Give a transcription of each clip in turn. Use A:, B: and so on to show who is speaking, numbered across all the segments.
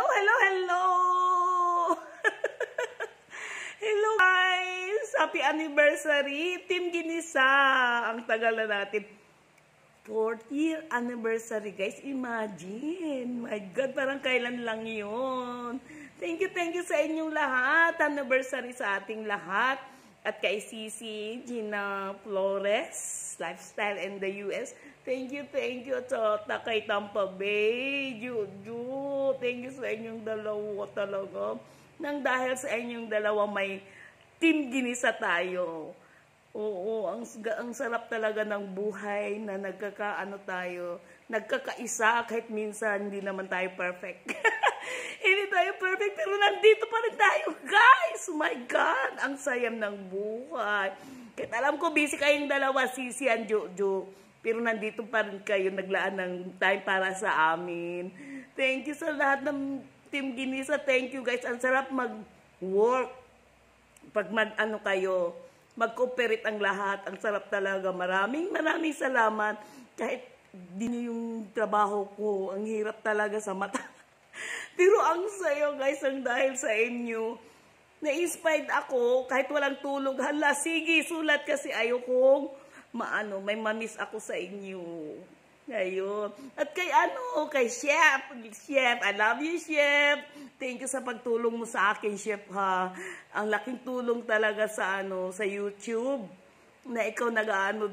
A: Hello, hello, hello! Hello guys! Happy anniversary! Team Ginisa! Ang tagal na natin. 4th year anniversary guys. Imagine! My God, parang kailan lang yun. Thank you sa inyong lahat. Anniversary sa ating lahat. At kay Sisi, Gina Flores, Lifestyle in the US. Thank you, Tota, kay Tampa Bay, Juju. Thank you sa inyong dalawa talaga. Nang dahil sa inyong dalawa, may Team Ginisa tayo. Oo, ang sarap talaga ng buhay na nagkakaisa kahit minsan hindi naman tayo perfect. Hindi tayo perfect, pero nandito pa rin tayo, guys! Oh my God! Ang sayang ng buhay. Kahit alam ko, busy kayong dalawa, Sisi and Jojo. Pero nandito pa rin kayo, naglaan ng time para sa amin. Thank you sa lahat ng Team Ginisa. Thank you, guys. Ang sarap mag-work. Pag mag-cooperate ang lahat. Ang sarap talaga. Maraming salamat. Kahit di nyo yung trabaho ko, ang hirap talaga sa mata. Pero ang sayo, guys, ang dahil sa inyo. Na-inspired ako, kahit walang tulog. Hala, sige, sulat kasi ayokong may mamiss ako sa inyo. Ngayon. At kay Chef. Chef, I love you, Chef. Thank you sa pagtulong mo sa akin, Chef, ha. Ang laking tulong talaga sa YouTube. Na ikaw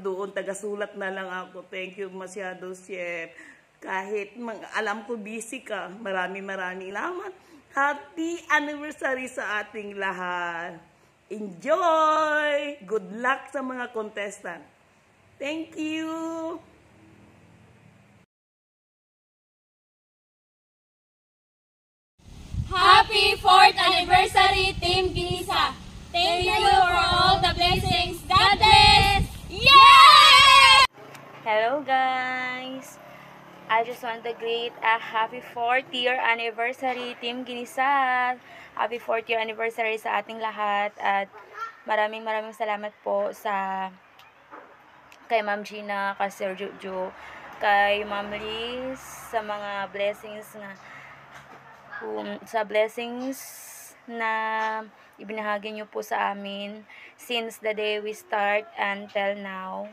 A: doon, tagasulat na lang ako. Thank you masyado, Chef. Kahit alam ko busy ka, maraming salamat. Happy anniversary sa ating lahat. Enjoy! Good luck sa mga contestant. Thank you!
B: Happy 4th anniversary, Team Ginisa! Thank you for all the blessings. God bless! Yay!
C: Hello guys! I just want to greet a happy 4th year anniversary, Team Ginisa. Happy 4th year anniversary sa ating lahat at maraming salamat po kay Ma'am Gina, kay Sir Jojo, kay Ma'am Liz sa mga blessings na ibinahagi niyo po sa amin since the day we start until now.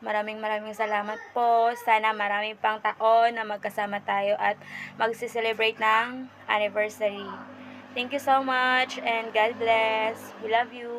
C: Maraming salamat po. Sana maraming pang taon na magkasama tayo at magse-celebrate ng anniversary. Thank you so much and God bless. We love you.